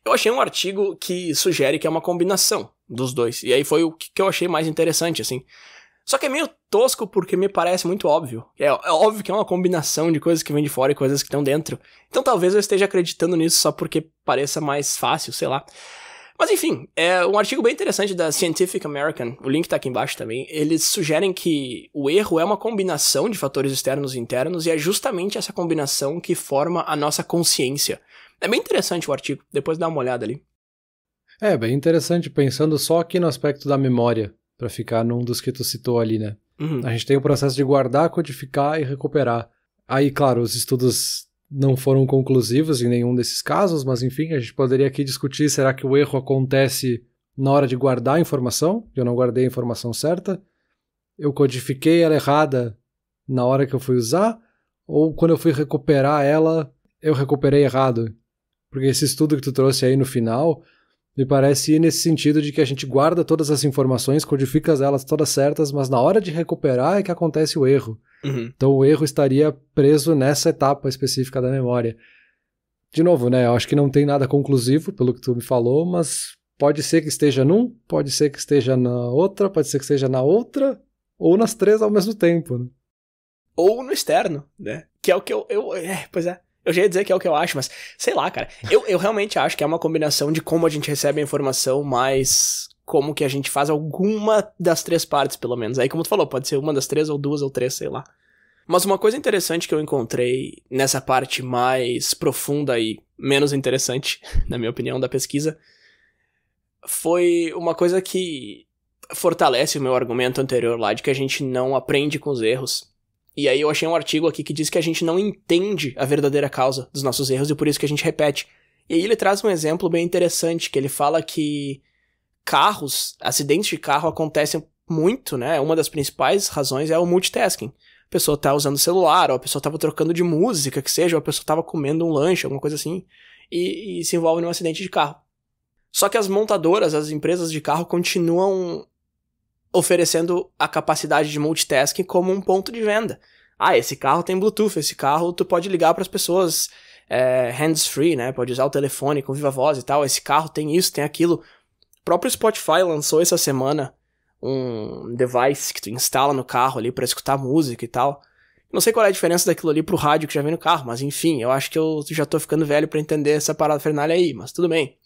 Eu achei um artigo que sugere que é uma combinação dos dois, e aí foi o que eu achei mais interessante, assim. Só que é meio tosco porque me parece muito óbvio. É óbvio que é uma combinação de coisas que vêm de fora e coisas que estão dentro. Então talvez eu esteja acreditando nisso só porque pareça mais fácil, sei lá. Mas enfim, é um artigo bem interessante da Scientific American, o link tá aqui embaixo também. Eles sugerem que o erro é uma combinação de fatores externos e internos e é justamente essa combinação que forma a nossa consciência. É bem interessante o artigo, depois dá uma olhada ali. É, bem interessante, pensando só aqui no aspecto da memória, pra ficar num dos que tu citou ali, né? Uhum. A gente tem o processo de guardar, codificar e recuperar. Aí, claro, os estudos não foram conclusivos em nenhum desses casos, mas enfim, a gente poderia aqui discutir, será que o erro acontece na hora de guardar a informação? Eu não guardei a informação certa? Eu codifiquei ela errada na hora que eu fui usar? Ou quando eu fui recuperar ela, eu recuperei errado? Porque esse estudo que tu trouxe aí no final me parece ir nesse sentido de que a gente guarda todas as informações, codifica elas todas certas, mas na hora de recuperar é que acontece o erro. Uhum. Então o erro estaria preso nessa etapa específica da memória. De novo, né? Eu acho que não tem nada conclusivo pelo que tu me falou, mas pode ser que esteja num, pode ser que esteja na outra, pode ser que esteja na outra, ou nas 3 ao mesmo tempo. Né? Ou no externo, né? Que é o que pois é. Eu já ia dizer que é o que eu acho, mas sei lá, cara. Eu realmente acho que é uma combinação de como a gente recebe a informação, mas como que a gente faz alguma das 3 partes, pelo menos. Aí, como tu falou, pode ser uma das 3, ou 2, ou 3, sei lá. Mas uma coisa interessante que eu encontrei nessa parte mais profunda e menos interessante, na minha opinião, da pesquisa, foi uma coisa que fortalece o meu argumento anterior lá, de que a gente não aprende com os erros. E aí eu achei um artigo aqui que diz que a gente não entende a verdadeira causa dos nossos erros e por isso que a gente repete. E aí ele traz um exemplo bem interessante, que ele fala que acidentes de carro acontecem muito, né? Uma das principais razões é o multitasking. A pessoa tá usando o celular, ou a pessoa tava trocando de música, que seja, ou a pessoa tava comendo um lanche, alguma coisa assim, e se envolve num acidente de carro. Só que as montadoras, as empresas de carro continuam oferecendo a capacidade de multitasking como um ponto de venda. Ah, esse carro tem Bluetooth, esse carro tu pode ligar para as pessoas hands-free, né? Pode usar o telefone com viva voz e tal. Esse carro tem isso, tem aquilo. O próprio Spotify lançou essa semana um device que tu instala no carro ali para escutar música e tal. Não sei qual é a diferença daquilo ali pro rádio que já vem no carro, mas enfim, eu acho que eu já tô ficando velho pra entender essa parada fernalha aí, mas tudo bem.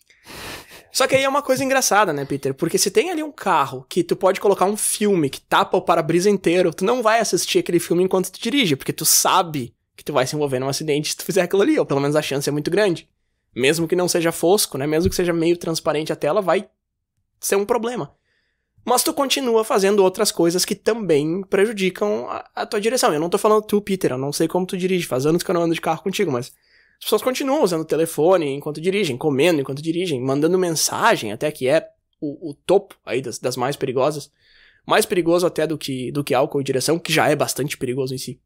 Só que aí é uma coisa engraçada, né, Peter? Porque se tem ali um carro que tu pode colocar um filme que tapa o para-brisa inteiro, tu não vai assistir aquele filme enquanto tu dirige, porque tu sabe que tu vai se envolver num acidente se tu fizer aquilo ali, ou pelo menos a chance é muito grande. Mesmo que não seja fosco, né, mesmo que seja meio transparente a tela, vai ser um problema. Mas tu continua fazendo outras coisas que também prejudicam a tua direção. Eu não tô falando tu, Peter, eu não sei como tu dirige, faz anos que eu não ando de carro contigo, mas as pessoas continuam usando o telefone enquanto dirigem, comendo enquanto dirigem, mandando mensagem, até que é o topo aí das mais perigosas. Mais perigoso até do que álcool e direção, que já é bastante perigoso em si.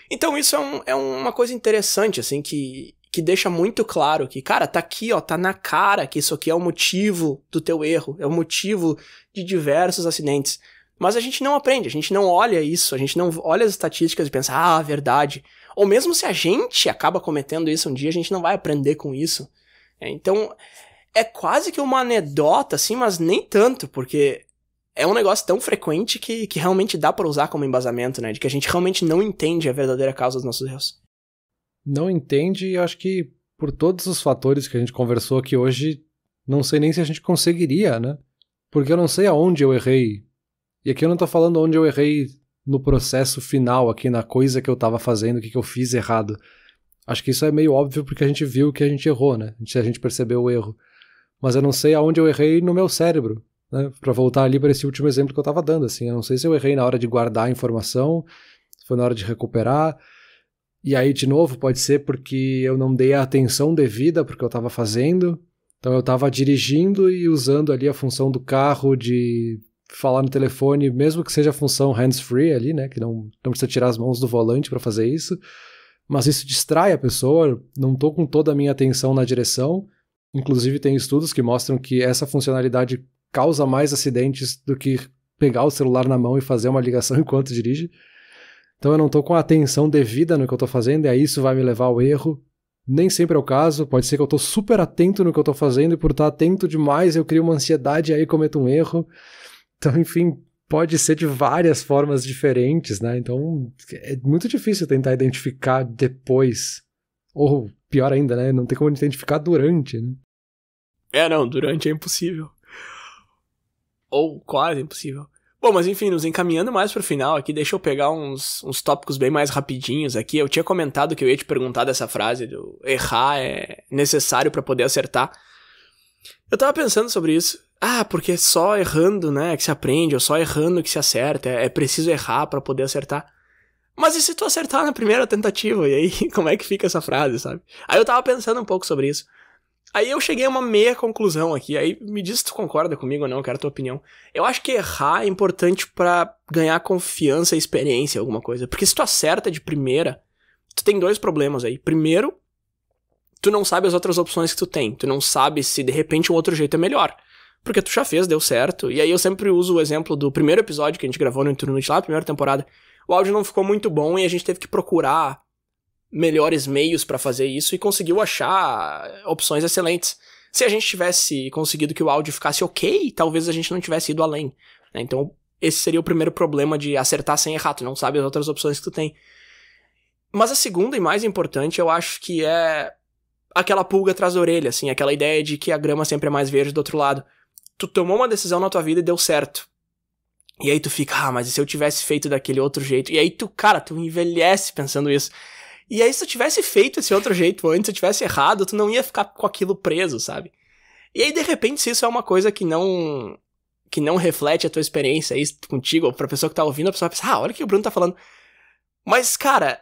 Então isso é uma coisa interessante, assim, que deixa muito claro que, cara, tá aqui, ó, tá na cara que isso aqui é o motivo do teu erro, é o motivo de diversos acidentes. Mas a gente não aprende, a gente não olha isso, a gente não olha as estatísticas e pensa, ah, verdade. Ou mesmo se a gente acaba cometendo isso um dia, a gente não vai aprender com isso. Então, é quase que uma anedota, assim, mas nem tanto, porque é um negócio tão frequente que realmente dá pra usar como embasamento, né? De que a gente realmente não entende a verdadeira causa dos nossos erros. Não entende, e acho que por todos os fatores que a gente conversou aqui hoje, não sei nem se a gente conseguiria, né? Porque eu não sei aonde eu errei. E aqui eu não tô falando onde eu errei no processo final, aqui na coisa que eu tava fazendo, o que eu fiz errado. Acho que isso é meio óbvio porque a gente viu que a gente errou, né? A gente percebeu o erro. Mas eu não sei aonde eu errei no meu cérebro, né? Pra voltar ali para esse último exemplo que eu tava dando, assim. Eu não sei se eu errei na hora de guardar a informação, se foi na hora de recuperar. E aí, de novo, pode ser porque eu não dei a atenção devida porque eu estava fazendo. Então eu estava dirigindo e usando ali a função do carro de falar no telefone, mesmo que seja a função hands-free ali, né? Que não precisa tirar as mãos do volante para fazer isso. Mas isso distrai a pessoa, não estou com toda a minha atenção na direção. Inclusive tem estudos que mostram que essa funcionalidade causa mais acidentes do que pegar o celular na mão e fazer uma ligação enquanto dirige. Então eu não tô com a atenção devida no que eu tô fazendo, e aí isso vai me levar ao erro. Nem sempre é o caso, pode ser que eu tô super atento no que eu tô fazendo, e por estar atento demais eu crio uma ansiedade e aí cometo um erro. Então, enfim, pode ser de várias formas diferentes, né? Então é muito difícil tentar identificar depois. Ou pior ainda, né? Não tem como identificar durante, né? Não, durante é impossível. Ou quase impossível. Bom, mas enfim, nos encaminhando mais pro final aqui, deixa eu pegar uns tópicos bem mais rapidinhos aqui. Eu tinha comentado que eu ia te perguntar dessa frase do errar é necessário pra poder acertar. Eu tava pensando sobre isso. Ah, porque só errando, né, que se aprende, ou só errando que se acerta. É preciso errar pra poder acertar. Mas e se tu acertar na primeira tentativa? E aí, como é que fica essa frase, sabe? Aí eu tava pensando um pouco sobre isso. Aí eu cheguei a uma meia conclusão aqui, aí me diz se tu concorda comigo ou não, eu quero a tua opinião. Eu acho que errar é importante pra ganhar confiança e experiência em alguma coisa, porque se tu acerta de primeira, tu tem dois problemas aí. Primeiro, tu não sabe as outras opções que tu tem, tu não sabe se de repente um outro jeito é melhor, porque tu já fez, deu certo, e aí eu sempre uso o exemplo do primeiro episódio que a gente gravou no Intrunite lá, primeira temporada. O áudio não ficou muito bom e a gente teve que procurar melhores meios pra fazer isso e conseguiu achar opções excelentes. Se a gente tivesse conseguido que o áudio ficasse ok, talvez a gente não tivesse ido além, né? Então esse seria o primeiro problema de acertar sem errar, tu não sabe as outras opções que tu tem. Mas a segunda e mais importante eu acho que é aquela pulga atrás da orelha, assim, aquela ideia de que a grama sempre é mais verde do outro lado. Tu tomou uma decisão na tua vida e deu certo. E aí tu fica, mas e se eu tivesse feito daquele outro jeito? E aí tu envelhece pensando isso. E aí se tu tivesse feito esse outro jeito antes, se tu tivesse errado, tu não ia ficar com aquilo preso, sabe? E aí de repente se isso é uma coisa que não reflete a tua experiência aí contigo, ou pra pessoa que tá ouvindo, a pessoa vai pensar, olha o que o Bruno tá falando. Mas, cara,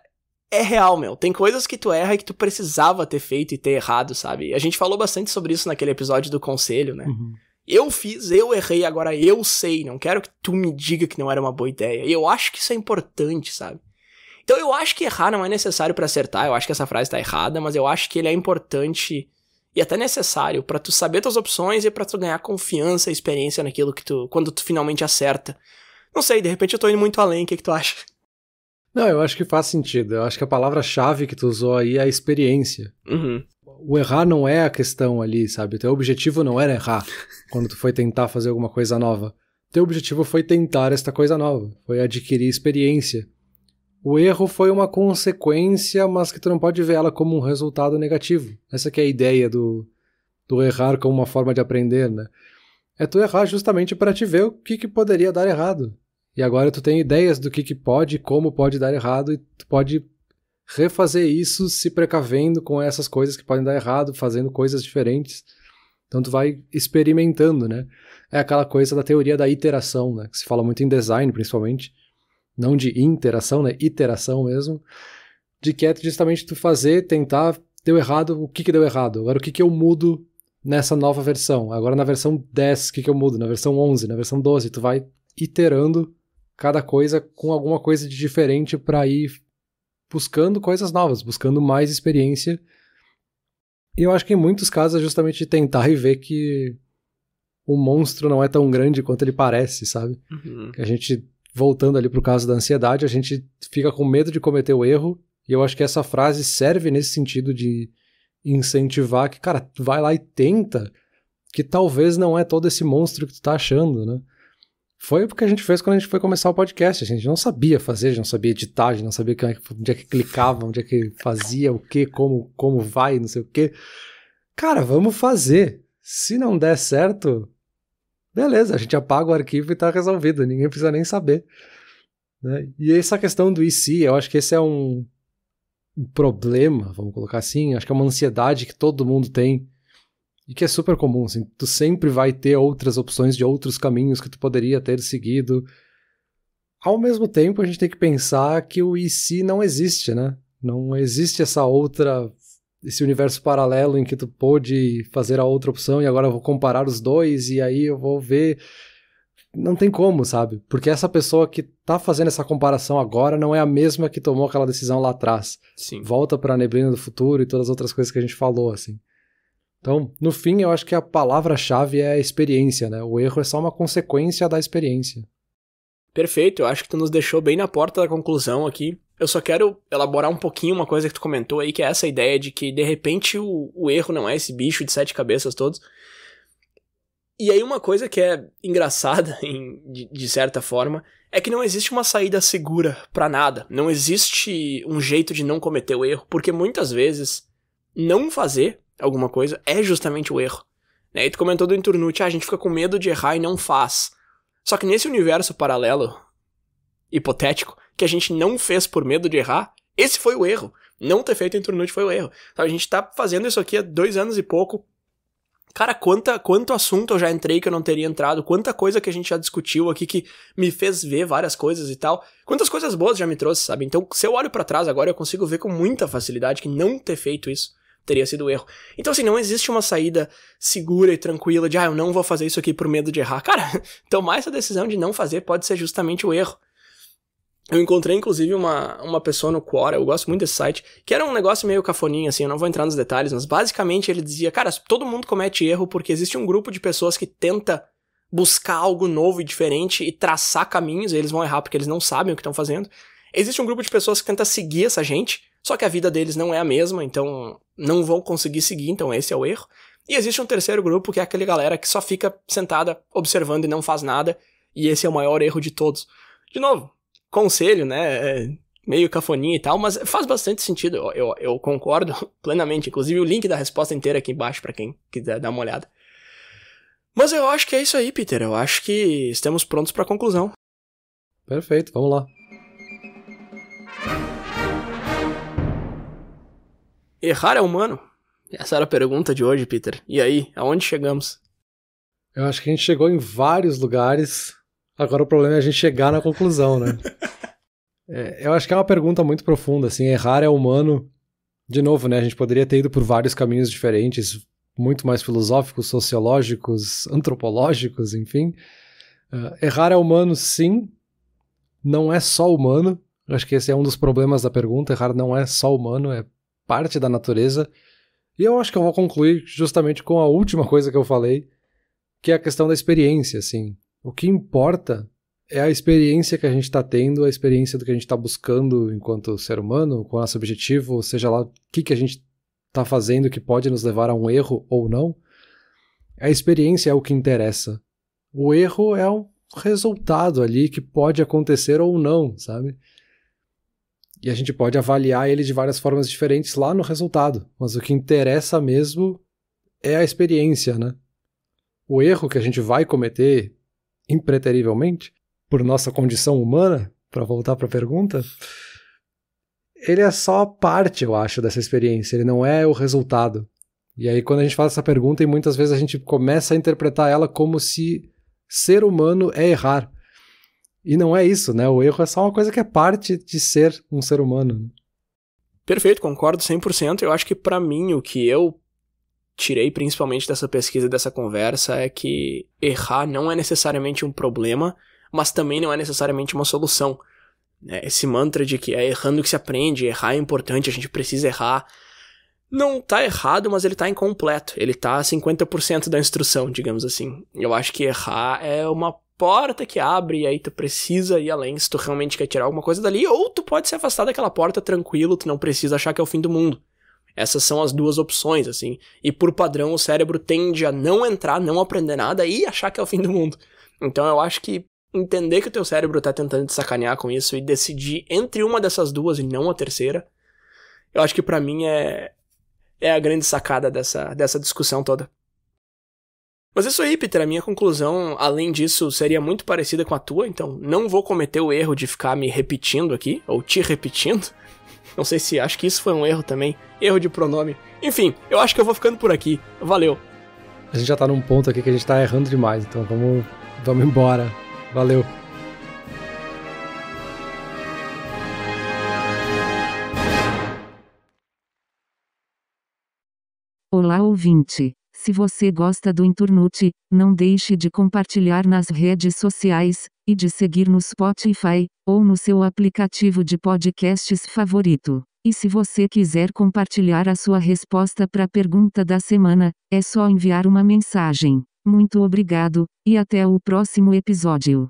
é real, meu. Tem coisas que tu erra e que tu precisava ter feito e ter errado, sabe? A gente falou bastante sobre isso naquele episódio do conselho, né? Uhum. Eu fiz, eu errei, agora eu sei. Não quero que tu me diga que não era uma boa ideia. E eu acho que isso é importante, sabe? Então eu acho que errar não é necessário pra acertar. Eu acho que essa frase tá errada, mas eu acho que ele é importante e até necessário pra tu saber tuas opções e pra tu ganhar confiança e experiência naquilo que quando tu finalmente acerta. Não sei, de repente eu tô indo muito além, o que tu acha? Não, eu acho que faz sentido. Eu acho que a palavra-chave que tu usou aí é a experiência. Uhum. O errar não é a questão ali, sabe? O teu objetivo não era errar quando tu foi tentar fazer alguma coisa nova. O teu objetivo foi tentar esta coisa nova, foi adquirir experiência. O erro foi uma consequência, mas que tu não pode ver ela como um resultado negativo. Essa que é a ideia do errar como uma forma de aprender, né? É tu errar justamente para te ver o que poderia dar errado. E agora tu tem ideias do que pode, como pode dar errado, e tu pode refazer isso se precavendo com essas coisas que podem dar errado, fazendo coisas diferentes. Então tu vai experimentando, né? É aquela coisa da teoria da iteração, né? Que se fala muito em design, principalmente. Não de interação, né? Iteração mesmo. De que é justamente tu fazer, tentar, deu errado, o que deu errado? Agora o que eu mudo nessa nova versão? Agora na versão 10, o que eu mudo? Na versão 11, na versão 12, tu vai iterando cada coisa com alguma coisa de diferente para ir buscando coisas novas, buscando mais experiência. E eu acho que em muitos casos é justamente tentar e ver que o monstro não é tão grande quanto ele parece, sabe? Uhum. Que a gente, voltando ali pro caso da ansiedade, a gente fica com medo de cometer o erro, e eu acho que essa frase serve nesse sentido de incentivar que, cara, tu vai lá e tenta, que talvez não é todo esse monstro que tu tá achando, né? Foi o que a gente fez quando a gente foi começar o podcast. A gente não sabia fazer, a gente não sabia editar, a gente não sabia onde é que clicava, onde é que fazia, o que, como vai, não sei o que. Cara, vamos fazer. Se não der certo, beleza, a gente apaga o arquivo e tá resolvido, ninguém precisa nem saber. Né? E essa questão do e se, eu acho que esse é um problema, vamos colocar assim, acho que é uma ansiedade que todo mundo tem. E que é super comum, assim, tu sempre vai ter outras opções de outros caminhos que tu poderia ter seguido. Ao mesmo tempo, a gente tem que pensar que o e se não existe, né? Não existe esse universo paralelo em que tu pôde fazer a outra opção e agora eu vou comparar os dois e aí eu vou ver. Não tem como, sabe? Porque essa pessoa que tá fazendo essa comparação agora não é a mesma que tomou aquela decisão lá atrás. Sim. Volta pra neblina do futuro e todas as outras coisas que a gente falou, assim. Então, no fim, eu acho que a palavra-chave é a experiência, né? O erro é só uma consequência da experiência. Perfeito, eu acho que tu nos deixou bem na porta da conclusão aqui. Eu só quero elaborar um pouquinho uma coisa que tu comentou aí, que é essa ideia de que, de repente, o erro não é esse bicho de 7 cabeças todos. E aí uma coisa que é engraçada, de certa forma, é que não existe uma saída segura pra nada. Não existe um jeito de não cometer o erro, porque muitas vezes não fazer alguma coisa é justamente o erro. E tu comentou do Inturnute, a gente fica com medo de errar e não faz. Só que nesse universo paralelo, hipotético, que a gente não fez por medo de errar, esse foi o erro. Não ter feito Inturnute foi o erro. Então, a gente tá fazendo isso aqui há 2 anos e pouco. Cara, quanto assunto eu já entrei que eu não teria entrado, quanta coisa que a gente já discutiu aqui que me fez ver várias coisas e tal, quantas coisas boas já me trouxe, sabe? Então, se eu olho pra trás agora, eu consigo ver com muita facilidade que não ter feito isso teria sido o erro. Então, assim, não existe uma saída segura e tranquila de, eu não vou fazer isso aqui por medo de errar. Cara, tomar essa decisão de não fazer pode ser justamente o erro. Eu encontrei, inclusive, uma pessoa no Quora, eu gosto muito desse site, que era um negócio meio cafoninho, assim, eu não vou entrar nos detalhes, mas basicamente ele dizia, cara, todo mundo comete erro porque existe um grupo de pessoas que tenta buscar algo novo e diferente e traçar caminhos, e eles vão errar porque eles não sabem o que estão fazendo. Existe um grupo de pessoas que tenta seguir essa gente, só que a vida deles não é a mesma, então não vão conseguir seguir, então esse é o erro. E existe um terceiro grupo, que é aquela galera que só fica sentada observando e não faz nada, e esse é o maior erro de todos. De novo, conselho, né, meio cafoninha e tal, mas faz bastante sentido, eu concordo plenamente, inclusive o link da resposta inteira aqui embaixo pra quem quiser dar uma olhada. Mas eu acho que é isso aí, Peter, eu acho que estamos prontos pra conclusão. Perfeito, vamos lá. Errar é humano? Essa era a pergunta de hoje, Peter. E aí, aonde chegamos? Eu acho que a gente chegou em vários lugares. Agora o problema é a gente chegar na conclusão, né? Eu acho que é uma pergunta muito profunda, assim, errar é humano. De novo, né, a gente poderia ter ido por vários caminhos diferentes, muito mais filosóficos, sociológicos, antropológicos, enfim. Errar é humano, sim. Não é só humano. Eu acho que esse é um dos problemas da pergunta. Errar não é só humano, é parte da natureza. E eu acho que eu vou concluir justamente com a última coisa que eu falei, que é a questão da experiência, assim. O que importa é a experiência que a gente está tendo, a experiência do que a gente está buscando enquanto ser humano, com nosso objetivo, seja lá o que a gente está fazendo que pode nos levar a um erro ou não. A experiência é o que interessa. O erro é um resultado ali que pode acontecer ou não, sabe? E a gente pode avaliar ele de várias formas diferentes lá no resultado. Mas o que interessa mesmo é a experiência, né? O erro que a gente vai cometer impreterivelmente, por nossa condição humana, para voltar para a pergunta, ele é só parte, eu acho, dessa experiência. Ele não é o resultado. E aí quando a gente faz essa pergunta, e muitas vezes a gente começa a interpretar ela como se ser humano é errar. E não é isso, né? O erro é só uma coisa que é parte de ser um ser humano. Perfeito, concordo 100%. Eu acho que pra mim o que eu tirei principalmente dessa pesquisa e dessa conversa é que errar não é necessariamente um problema, mas também não é necessariamente uma solução. Esse mantra de que é errando que se aprende, errar é importante, a gente precisa errar, não tá errado, mas ele tá incompleto. Ele tá a 50% da instrução, digamos assim. Eu acho que errar é uma porta que abre e aí tu precisa ir além se tu realmente quer tirar alguma coisa dali, ou tu pode se afastar daquela porta tranquilo, tu não precisa achar que é o fim do mundo. Essas são as duas opções, assim. E por padrão o cérebro tende a não entrar, não aprender nada e achar que é o fim do mundo. Então eu acho que entender que o teu cérebro tá tentando te sacanear com isso e decidir entre uma dessas duas e não a terceira, eu acho que pra mim é a grande sacada dessa discussão toda. Mas isso aí, Peter, a minha conclusão, além disso, seria muito parecida com a tua, então não vou cometer o erro de ficar me repetindo aqui, ou te repetindo. Não sei se acho que isso foi um erro também, erro de pronome. Enfim, eu acho que eu vou ficando por aqui. Valeu. A gente já tá num ponto aqui que a gente tá errando demais, então vamos embora. Valeu. Olá, ouvinte. Se você gosta do Inturnute, não deixe de compartilhar nas redes sociais, e de seguir no Spotify, ou no seu aplicativo de podcasts favorito. E se você quiser compartilhar a sua resposta para a pergunta da semana, é só enviar uma mensagem. Muito obrigado, e até o próximo episódio.